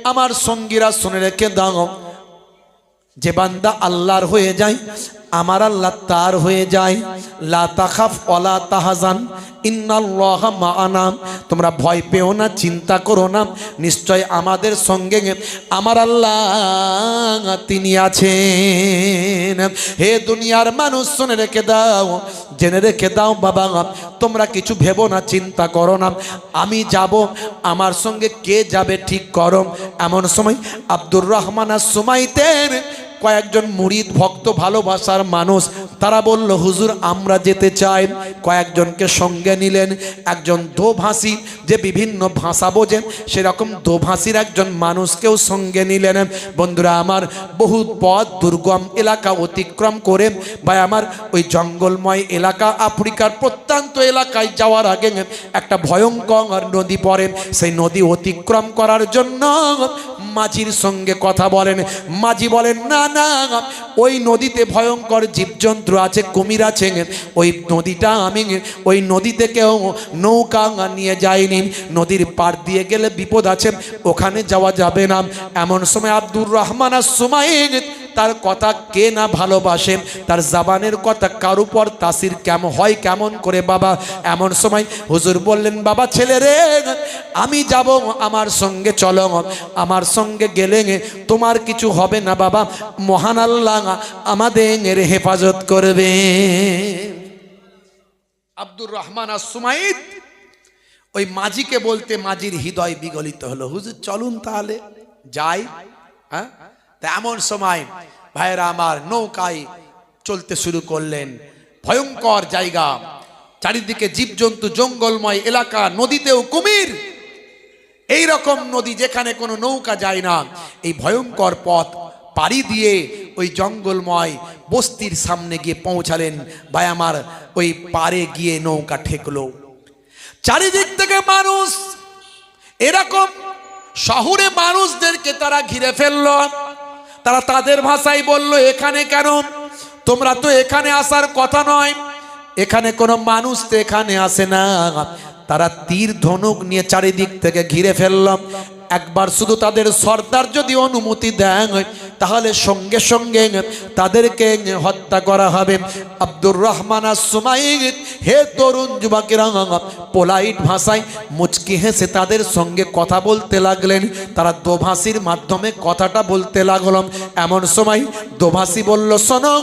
আমার সঙ্গীরা, শুনে রেখে দাও, যে বান্দা আল্লাহর হয়ে যায়, আমার আল্লাহ তার হয়ে যায়। লা তাখাফ ওয়ালা তাহজান ইন্নাল্লাহা মা'ানা। তোমরা ভয় পেও না, চিন্তা করো না, নিশ্চয় আমাদের সঙ্গে আমার আল্লাহ তিনি আছেন। হে দুনিয়ার মানুষ, শুনে রেখে দাও, জেনে রেখে দাও বাবা, তোমরা কিছু ভেবো না, চিন্তা করো না, আমি যাব, আমার সঙ্গে কে যাবে ঠিক করো। এমন সময় আব্দুর রহমান আস-সুমাইতের কয়েকজন মুরিদ ভক্ত, ভালোবাসার মানুষ, তারা বলল, হুজুর আমরা যেতে চাই। কয়েকজনকে সঙ্গে নিলেন। একজন দোভাষী, যে বিভিন্ন ভাষা বোঝেন, সেরকম দোভাষীর একজন মানুষকেও সঙ্গে নিলেন। বন্ধুরা আমার, বহু পথ দুর্গম এলাকা অতিক্রম করে ভাই আমার ওই জঙ্গলময় এলাকা, আফ্রিকার প্রত্যন্ত এলাকায় যাওয়ার আগে একটা ভয়ঙ্কর নদী পড়ে। সেই নদী অতিক্রম করার জন্য মাঝির সঙ্গে কথা বলেন। মাঝি বলেন, না না, ওই নদীতে ভয়ঙ্কর জীবজন্তু আছে, কুমির আছে, ওই নদীটা আমি ওই নদীতে কেউ নৌকা নিয়ে যায়নি, নদীর পার দিয়ে গেলে বিপদ আছে, ওখানে যাওয়া যাবে না। এমন সময় আব্দুর রহমান আস-সুমাইত, তার কথা কে না ভালোবাসে, তার জবানের কথা কার উপর তাসির কেমন হয়, কেমন করে বাবা। এমন সময় হুজুর বললেন, বাবা ছেলে রে, আমি যাব, আমার সঙ্গে চলো, আমার সঙ্গে গেলে তোমার কিছু হবে না বাবা, মহান আল্লাহ আমাদের হেফাজত করবে। আব্দুর রহমান আস-সুমাইত ওই মাঝিকে বলতে মাঝির হৃদয় বিগলিত হলো, হুজুর চলুন তাহলে যাই। হ্যাঁ, তা এমন সময় ভাইরা আমার নৌকায় চলতে শুরু করলেন। ভয়ঙ্কর জায়গা, চারিদিকে জীবজন্তু, জঙ্গলময় এলাকা, নদীতেও কুমির, এই রকম নদী যেখানে কোনো নৌকা যায় না। এই ভয়ঙ্কর পথ পাড়ি দিয়ে ওই জঙ্গলময় বস্তির সামনে গিয়ে পৌঁছালেন। ভাই আমার ওই পারে গিয়ে নৌকা ঠেকলো, চারিদিক থেকে মানুষ, এরকম শহরে মানুষদেরকে তারা ঘিরে ফেললো। তারা তাদের ভাষায় বলল, এখানে কেন? তোমরা তো এখানে আসার কথা নয়, এখানে কোনো মানুষ তো এখানে আসে না, তারা তীর ধনুক নিয়ে চারিদিক থেকে ঘিরে ফেললাম। একবার শুধু তাদের সর্দার যদি অনুমতি দেন তাহলে সঙ্গে সঙ্গে তাদেরকে হত্যা করা হবে। আব্দুর রহমান আস-সুমাইত, হে তরুণ যুবকেরা, পোলাইট ভাষায় মুচকি হেসে তাদের সঙ্গে কথা বলতে লাগলেন। তারা দোভাষীর মাধ্যমে কথাটা বলতে লাগলাম। এমন সময় দোভাষী বলল, শোনো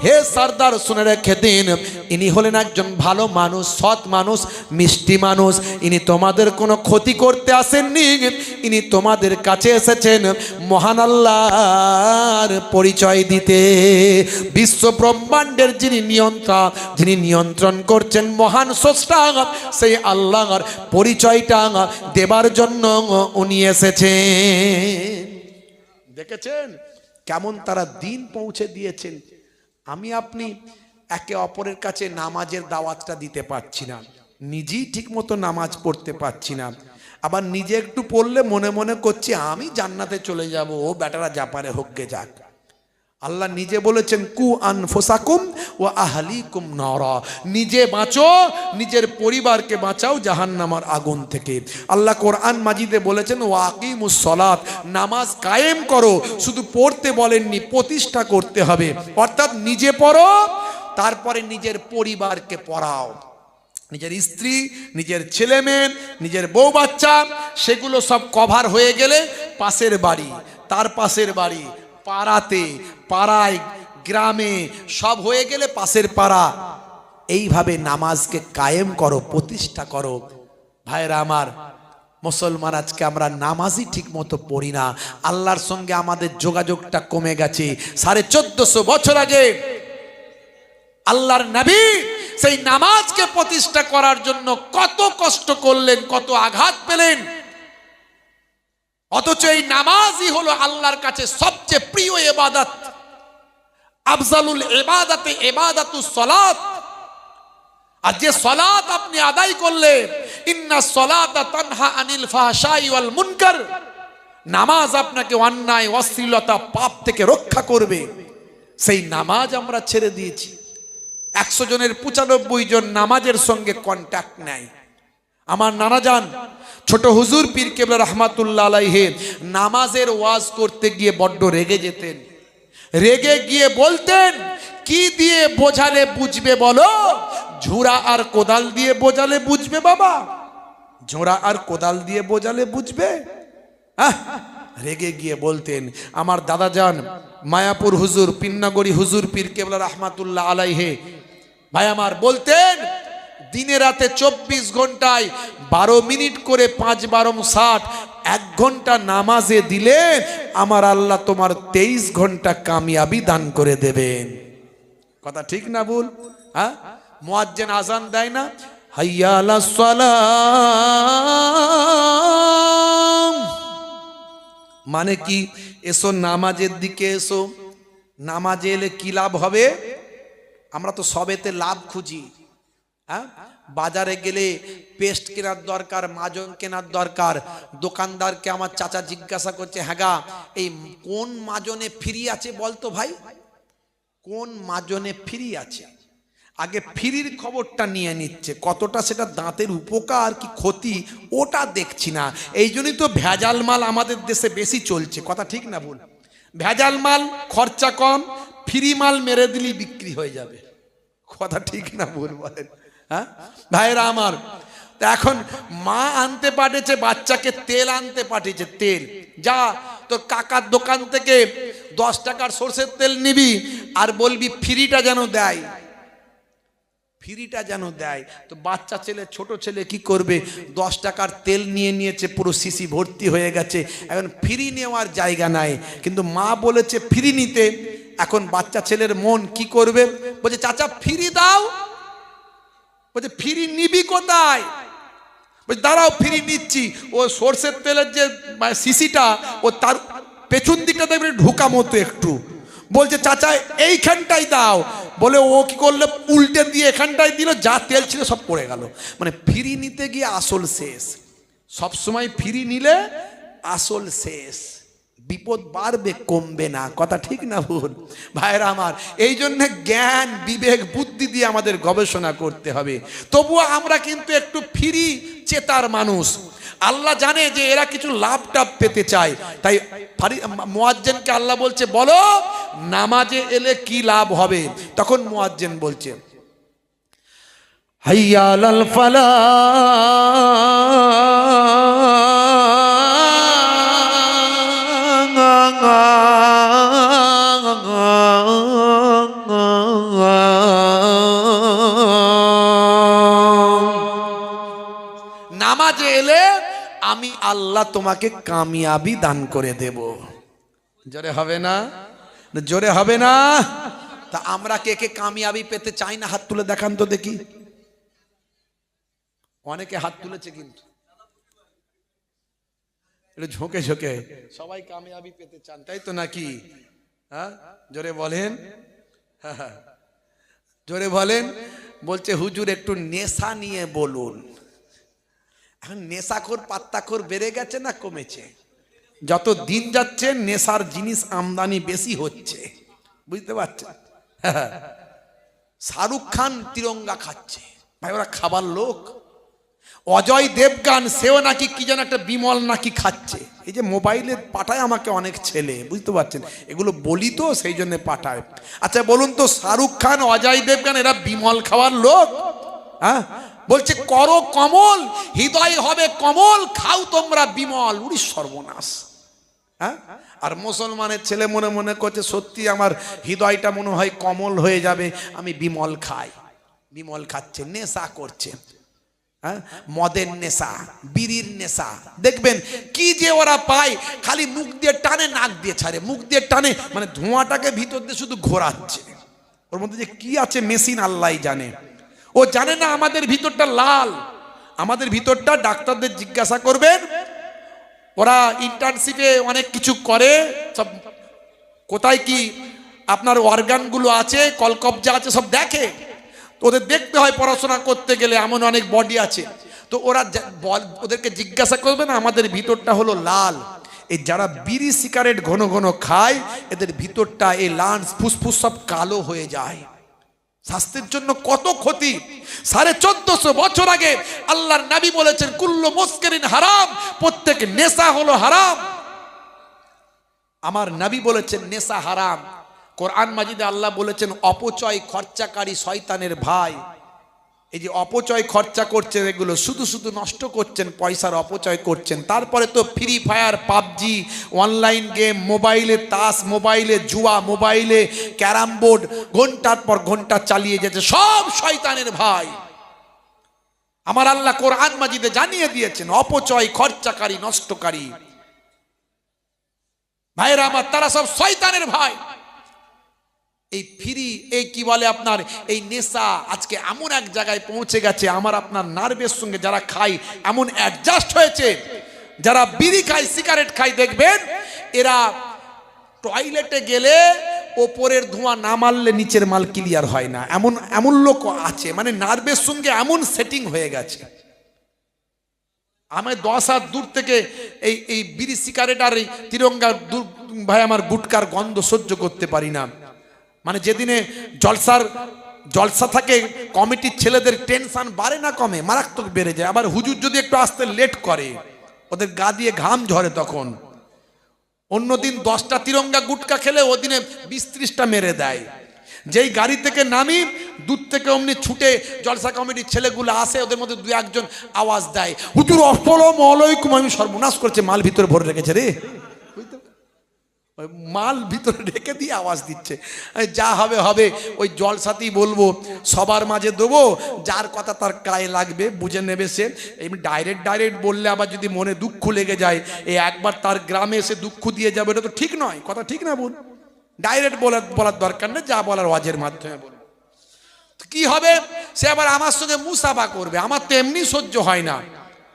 হে সর্দার, শুনে রেখে দিন, ইনি হলেন একজন ভালো মানুষ, সৎ মানুষ, মিষ্টি মানুষ। ইনি তোমাদের কোনো ক্ষতি করতে আসেননি, ইনি তোমাদের কাছে এসেছেন মহান আল্লাহর পরিচয় দিতে। বিশ্ব ব্রহ্মাণ্ডের যিনি নিয়ন্ত্রক, যিনি নিয়ন্ত্রণ করছেন, মহান স্রষ্টা, সেই আল্লাহর পরিচয়টা দেবার জন্য উনি এসেছেন। দেখেছেন কেমন তারা দিন পৌঁছে দিয়েছেন। আমি আপনি একে অপরের কাছে নামাজের দাওয়াতটা দিতে পারছি না, নিজেই ঠিক মতো নামাজ পড়তে পারছি না। আবার নিজে একটু পড়লে মনে মনে করছি আমি জান্নাতে চলে যাব, ও বেটারা জাপারে হোককে যাক। আল্লাহ নিজে বলেছেন, কু আনফুসাকুম ওয়া আহলিকুম নারা, নিজে বাঁচো, নিজের পরিবারকে বাঁচাও জাহান্নামের আগুন থেকে। আল্লাহ কোরআন মাজিদে বলেছেন, ওয়া আকিমুস সালাত, নামাজ কায়েম করো। শুধু পড়তে বলেননি, প্রতিষ্ঠা করতে হবে। অর্থাৎ নিজে পড়ো, তারপরে নিজের পরিবারকে পড়াও। নিজের স্ত্রী, নিজের ছেলে মেয়ে, নিজের বউ বাচ্চা, সেগুলো সব কভার হয়ে গেলে পাশের বাড়ি, তার পাশের বাড়ি, পাড়াতে, পাড়ায়, গ্রামে সব হয়ে গেলে পাশের পাড়া। এইভাবে নামাজকে কায়েম করো, প্রতিষ্ঠা করো। ভাইরা আমার, মুসলমান আজকে আমরা নামাজই ঠিক মতো পড়ি না। আল্লাহর সঙ্গে আমাদের যোগাযোগটা কমে গেছে। 1450 বছর আগে আল্লাহর নবী সেই নামাজকে প্রতিষ্ঠা করার জন্য কত কষ্ট করলেন, কত আঘাত পেলেন। অথচ এই নামাজই হলো আল্লাহর কাছে সবচেয়ে প্রিয় ইবাদত। আফজালুল ইবাদাতে ইবাদাতুস সালাত। আর যে সালাত আপনি আদায় করলে, ইন্নাস সালাতা তানহা আনিল ফাহশাই ওয়াল মুনকার, নামাজ আপনাকে অন্যায়, অশ্লীলতা, পাপ থেকে রক্ষা করবে। সেই নামাজ আমরা ছেড়ে দিয়েছি। 100 জনের 95 জন নামাজের সঙ্গে কন্ট্যাক্ট নেয়। আমার নানা যান ছোট হুজুর পীর কেবলা রহমাতুল্লাহ আলাইহি নামাজের ওয়াজ করতে গিয়ে বড্ড রেগে যেতেন। রেগে গিয়ে বলতেন, কি দিয়ে বোঝালে বুঝবে বলো? ঝুরা আর কোদাল দিয়ে বোঝালে বুঝবে বাবা? ঝোড়া আর কোদাল দিয়ে বোঝালে বুঝবে? রেগে গিয়ে বলতেন। আমার দাদা যান মায়াপুর হুজুর, পিন্নাগড়ি হুজুর পীর কেবলা রহমাতুল্লাহ আলাইহি, ভাই আমার, বলতেন দিনে রাতে 24 ঘন্টায় 12 মিনিট করে 5 12 60, 1 ঘন্টা নামাজে দিলে আমার আল্লাহ তোমার 23 ঘন্টা কামিয়াবি দান করে দেবেন। কথা ঠিক না ভুল? হ্যাঁ, মুয়াজ্জিন আজান দেয় না, হাইয়া আলাস সালাম, মানে কি? এসো নামাজের দিকে এসো। নামাজে এলে কি লাভ হবে? আমরা তো সবেতে লাভ খুঁজি। হ্যাঁ, বাজারে গেলে পেস্ট কেনার দরকার, মাজন কেনার দরকার। দোকানদারকে আমার চাচা জিজ্ঞাসা করছে, হ্যাঁ গা, এই কোন মাজনে ফ্রি আছে বলতো ভাই, কোন মাজনে ফ্রি আছে? আগে ফ্রির খবরটা নিয়ে নিচ্ছে, কতটা সেটা দাঁতের উপকার কি ক্ষতি ওটা দেখছি না। এই জন্যই তো ভেজাল মাল আমাদের দেশে বেশি চলছে। কথা ঠিক না ভুল? ভেজাল মাল খরচা কম, ফ্রি মাল মেরে দিলেই বিক্রি হয়ে যাবে। কথা ঠিক না ভুল বলেন? হ্যাঁ ভাইরা আমার, তা এখন মা আনতে পাঠিয়েছে বাচ্চাকে, তেল আনতে পাঠিয়েছে, তেল, যা তোর কাকার দোকান থেকে 10 টাকার সরষের তেল নিবি আর বলবি ফ্রিটা যেন দেয়, ফ্রিটা যেন দেয়। তো বাচ্চা ছেলে, ছোট ছেলে কি করবে? 10 টাকার তেল নিয়ে নিয়েছে, পুরো শিশি ভর্তি হয়ে গেছে। এখন ফ্রি নেওয়ার জায়গা নাই, কিন্তু মা বলেছে ফ্রি নিতে। এখন বাচ্চা ছেলের মন কি করবে? বলছে চাচা ফ্রি দাও। বলছে ফ্রি নিবি কোথায়? বলছে দাঁড়াও ফ্রি নিচ্ছি। ও সরষের তেলের যে শিশিটা, ও তার পেছন দিকটা দেখবে ঢোকা মতো একটু। বলছে চাচা এইখানটাই দাও। বলে ও কি করলো, উল্টে দিয়ে এখানটাই দিল, যা তেল ছিল সব পড়ে গেল। মানে ফ্রি নিতে গিয়ে আসল শেষ। সবসময় ফ্রি নিলে আসল শেষ। বিপদ বাড়বে, কমবে না। কথা ঠিক না ভুল ভাইরা আমার? এই জন্য জ্ঞান বিবেক বুদ্ধি দিয়ে আমাদের গবেষণা করতে হবে। তবুও আমরা কিন্তু একটু ফ্রি চেতার মানুষ। আল্লাহ জানে যে এরা কিছু লাভ টাভ পেতে চায়, তাই মুয়াজ্জিনকে আল্লাহ বলছে বলো নামাজে এলে কি লাভ হবে। তখন মুয়াজ্জিন বলছে হাইয়া আলাল নামাজে এলে আমি আল্লাহ তোমাকে কামিয়াবি দান করে দেব। জোরে হবে না? জোরে হবে না? তা আমরা কে কে কামিয়াবি পেতে চাই না? হাত তুলে দেখান তো দেখি। অনেকে হাত তুলেছে কিন্তু একটু ঝোঁকে ঝোঁকে। সবাই কামিয়াবি পেতে চান, তাই তো নাকি? হ্যাঁ, জোরে বলেন। হ্যাঁ, জোরে বলেন। বলছে হুজুর একটু নেশা নিয়ে বলুন। এখন নেশাখোর পাত্তাখোর বেড়ে গেছে না কমেছে? যত দিন যাচ্ছে নেশার জিনিস আমদানি বেশি হচ্ছে, বুঝতে পারছেন? শাহরুখ খান তিরঙ্গা খাচ্ছে, ভাই ওরা খাবার লোক। অজয় দেবগান সেও নাকি কি যেন একটা বিমল নাকি খাচ্ছে। এই যে মোবাইলে পাঠায় আমাকে অনেক ছেলে, বুঝতে পারছেন? এগুলো বলি তো সেই জন্য পাঠায়। আচ্ছা বলুন তো, শাহরুখ খান অজয় দেবগান এরা বিমল খাওয়ার লোক? হ্যাঁ, বলছে করো কমল, হৃদয় হবে কমল, খাও তোমরা বিমল। উড়ি সর্বনাশ। হ্যাঁ, আর মুসলমানের ছেলে মনে মনে করছে সত্যি আমার হৃদয়টা মনে হয় কমল হয়ে যাবে, আমি বিমল খাই। বিমল খাচ্ছে, নেশা করছে। হ্যাঁ, মদের নেশা, বিড়ির নেশা। দেখবেন কি যে ওরা পায়, খালি মুখ দিয়ে টানে, নাক দিয়ে ছাড়ে, মুখ দিয়ে টানে, মানে ধোঁয়াটাকে ভিতর দিয়ে শুধু ঘোরাচ্ছে। ওর মধ্যে যে কি আছে মেশিন আল্লাহই জানে। ও জানে না আমাদের ভিতরটা লাল। আমাদের ভিতরটা ডাক্তারদের জিজ্ঞাসা করবেন, ওরা ইন্টার্নশিপে অনেক কিছু করে, সব কোথায় কি আপনার অর্গানগুলো আছে, কলকবজা আছে, সব দেখে। ওদের দেখতে হয় পড়াশোনা করতে গেলে, এমন অনেক বডি আছে। তো ওরা ওদেরকে জিজ্ঞাসা করবে না আমাদের ভিতরটা হলো লাল। এই যারা বিড়ি সিগারেট ঘন ঘন খায়, এদের ভিতরটা এই লাংস ফুসফুস সব কালো হয়ে যায়। স্বাস্থ্যের জন্য কত ক্ষতি। 1450 বছর আগে আল্লাহর নবী বলেছেন কুল্লু মুসকিরিন হারাম, প্রত্যেক নেশা হলো হারাম। আমার নবী বলেছেন নেশা হারাম। কোরআন মাজিদে আল্লাহ বলেছেন অপচয় খরচাকারী শয়তানের ভাই। এই যে অপচয় খরচা করছেন, এগুলো শুধু শুধু নষ্ট করছেন, পয়সার অপচয় করছেন। তারপরে তো free fire, PUBG, online game, মোবাইলে তাস, মোবাইলে জুয়া, মোবাইলে ক্যারাম বোর্ড, ঘন্টার পর ঘন্টা চালিয়ে যাচ্ছে, সব শয়তানের ভাই। আমার আল্লাহ কোরআন মাজিদে জানিয়ে দিয়েছেন অপচয় খরচাকারী, নষ্টকারী ভাইরা আমার, তারা সব শয়তানের ভাই। এই ফ্রি, এই কি বলে আপনার এই নেশা আজকে এমন এক জায়গায় পৌঁছে গেছে, আমার আপনার নার্ভের সঙ্গে যারা খায় এমন অ্যাডজাস্ট হয়েছে। যারা বিড়ি খায়, সিগারেট খায়, দেখবেন এরা টয়লেটে গেলে ওপরের ধোঁয়া না মারলে নিচের মাল ক্লিয়ার হয় না, এমন এমন লোক আছে। মানে নার্ভের সঙ্গে এমন সেটিং হয়ে গেছে। আমি 10 হাত দূর থেকে এই বিড়ি সিগারেট আর এই তিরঙ্গা ভাই আমার গুটকার গন্ধ সহ্য করতে পারি না। মানে যেদিনে জলসা থাকে, কমিটির ছেলেদের টেনশন বাড়ে না কমে, মারাত্মক বেড়ে যায়। আবার হুজুর যদি একটু আসতে লেট করে, ওদের গা দিয়ে ঘাম ঝরে তখন। অন্যদিন 10টা তিরঙ্গা গুটকা খেলে ওদিনে 20-30টা মেরে দেয়। যেই গাড়ি থেকে নামি, দূর থেকে অমনি ছুটে জলসা কমিটির ছেলেগুলো আসে, ওদের মধ্যে 2-1 আওয়াজ দেয়, হুজুর আসসালামু আলাইকুম। আমি সর্বনাশ করছে, মাল ভিতরে ভরে রেখেছে রে, মাল ভিতরে রেখে দিয়ে আওয়াজ দিচ্ছে। যা হবে হবে, ওই জলসাতেই বলবো, সবার মাঝে দেবো, যার কথা তার গায়ে লাগবে বুঝে নেবে সে। এমনি ডাইরেক্ট বললে আবার যদি মনে দুঃখ লেগে যায়, এই একবার তার গ্রামে এসে দুঃখ দিয়ে যাবে, এটা তো ঠিক নয়। কথা ঠিক না বল? ডাইরেক্ট বলার দরকার নেই, যা বলার ওয়াজের মাধ্যমে বল। কি হবে, সে আবার আমার সঙ্গে মুসাফা করবে। আমার তো এমনি সহ্য হয় না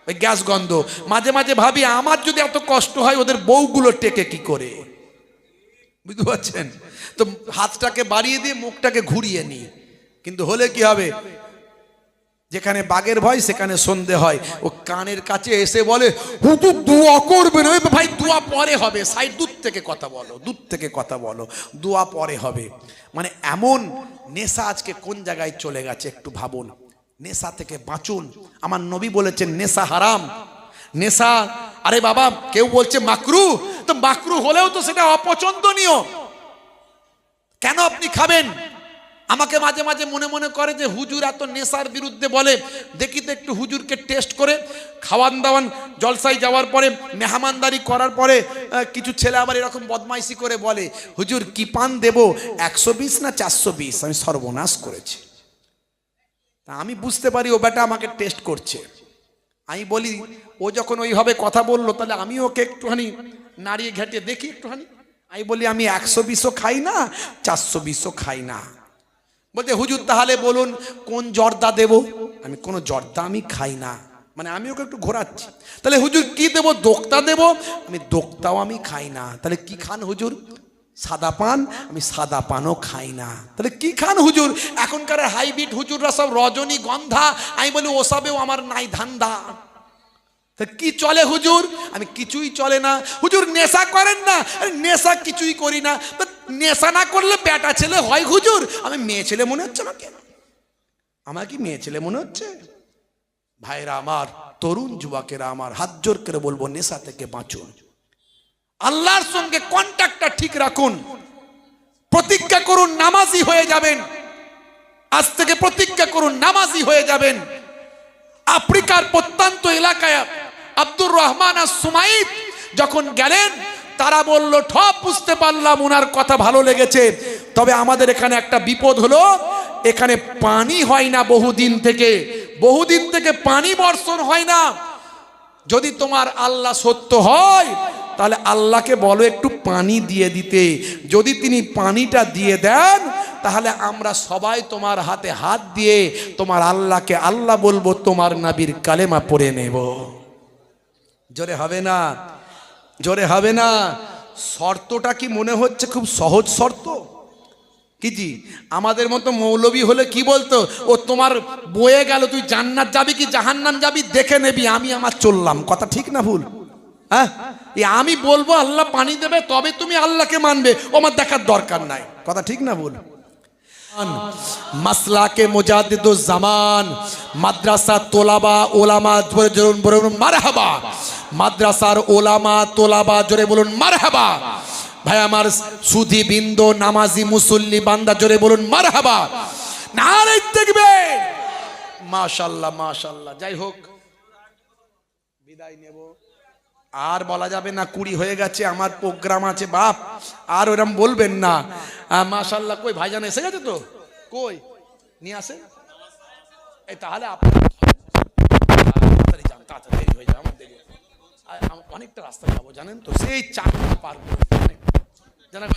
ওই গ্যাস গন্ধ। মাঝে মাঝে ভাবি, আমার যদি এত কষ্ট হয়, ওদের বউগুলো টেকে কি করে, বুঝতে পারছেন? তো হাতটাকে বাড়িয়ে দিয়ে মুখটাকে ঘুরিয়ে নি, কিন্তু হলে কি হবে, যেখানে বাঘের ভয় সেখানে সন্ধে হয়। ও কানের কাছে এসে বলে, হুজুর দোয়া করবেন। ওই ভাই দোয়া পরে হবে, সাইড দূর থেকে কথা বলো, দূর থেকে কথা বলো, দোয়া পরে হবে। মানে এমন নেশা আজকে কোন জায়গায় চলে গেছে একটু ভাবুন। নেশা থেকে বাঁচুন। আমার নবী বলেছেন নেশা হারাম। নেশা, আরে বাবা কেউ বলছে মাকরু, তো মাকরু হলেও তো সেটা অপছন্দনীয়, কেন আপনি খাবেন? আমাকে মাঝে মাঝে মনে মনে করে যে হুজুর এত নেশার বিরুদ্ধে বলে, দেখি তো একটু হুজুরকে টেস্ট করে। খাওয়ান দাওয়ান জলসায় যাওয়ার পরে, মেহমানদারি করার পরে কিছু ছেলে আবার এরকম বদমাইশি করে বলে, হুজুর কি পান দেব, 120 না 420? আমি সর্বনাশ করেছি। আমি বুঝতে পারি ও বেটা আমাকে টেস্ট করছে। আমি বলি, ও যখন ওইভাবে কথা বললো, তাহলে আমি ওকে একটুখানি নাড়িয়ে ঘেটে দেখি একটুখানি। আমি বলি, আমি 120ও খাই না, 420ও খাই না। বলতে হুজুর তাহলে বলুন কোন জর্দা দেব? আমি কোনো জর্দা আমি খাই না। মানে আমি ওকে একটু ঘোরাচ্ছি। তাহলে হুজুর কি দেব? দোক্তা দেব? আমি দোক্তাও আমি খাই না। তাহলে কি খান হুজুর? সাদা পান? আমি সাদা পানও খাই না। তাহলে কি খান হুজুর? এখনকার হাইব্রিড হুজুররা সব রজনীগন্ধা। আমি বলি ওসবেও আমার নাই ধান্দা। কি চলে হুজুর? আমি কিছুই চলে না। হুজুর নেশা করেন না? নেশা কিছুই করি না। নেশা না করলে বেটা ছেলে হয় হুজুর? আমি মেয়ে ছেলে মনে হচ্ছে আমাকে? আমার কি মেয়ে ছেলে মনে হচ্ছে? ভাইরা আমার, তরুণ যুবকেরা আমার, হাত জোর করে বলবো নেশা থেকে বাঁচুন। আল্লাহর সঙ্গে কন্ট্যাক্টটা ঠিক রাখুন। প্রতিজ্ঞা করুন নামাজি হয়ে যাবেন। আজ থেকে প্রতিজ্ঞা করুন নামাজি হয়ে যাবেন। আফ্রিকার প্রত্যন্ত এলাকায় আব্দুর রহমান আস-সুমাইত যখন গেলেন, তারা বলল ঠপ বুঝতে পারলাম ওনার কথা ভালো লেগেছে, তবে আমাদের এখানে একটা বিপদ হলো, এখানে পানি হয় না বহুদিন থেকে পানি বর্ষণ হয় না। যদি তোমার আল্লাহ সত্য হয় তাহলে আল্লাহকে বলো একটু পানি দিয়ে দিতে। যদি তিনি পানিটা দিয়ে দেন তাহলে আমরা সবাই তোমার হাতে হাত দিয়ে তোমার আল্লাহকে আল্লাহ বলবো, তোমার নবীর কালেমা পড়ে নেব। জোরে হবে না? জোরে হবে না? শর্তটা কি মনে হচ্ছে খুব সহজ শর্ত? কি জি, আমাদের মতো মৌলবী হলে কি বলতো, ও তোমার বয়ে গেল, তুই জান্নাত যাবি কি জাহান্নাম যাবি দেখে নেবি, আমি আমার চললাম। কথা ঠিক না ভুল? হ্যাঁ, আমি বলবো আল্লাহ পানি দেবে তবে তুমি আল্লাহকে মানবে, ও আমার দেখার দরকার নাই। কথা ঠিক না ভুল? মাসলাকে মুজাদ্দিদুজ জামান, মাদ্রাসা তোলাবা ওলামা, জোরে জোরে বলুন মারহাবা। মাদ্রাসার ওলামা তোলাবা, জোরে বলুন মারহাবা। ভাই আমার সুধী বিন্দু নামাজি মুসল্লি বান্দা, জোরে বলুন মারহাবা। নারে তাকবীর, মাশাআল্লাহ মাশাআল্লাহ। যাই হোক, বিদায় নেব। আর বলা যাবে না 20 হয়ে গেছে, আমার প্রোগ্রাম আছে বাপ, আর ওরম বলবেন না। মাশাআল্লাহ। কই ভাইজান এসে গেছে তো? কই নিয়ে আসেন। এই তাহলে আপনারা তাড়াতাড়ি যান, তাড়াতাড়ি হয়ে যাবে, আমার দেরি অনেকটা রাস্তা যাবো জানেন তো, সেই 4 পার করে জানেন।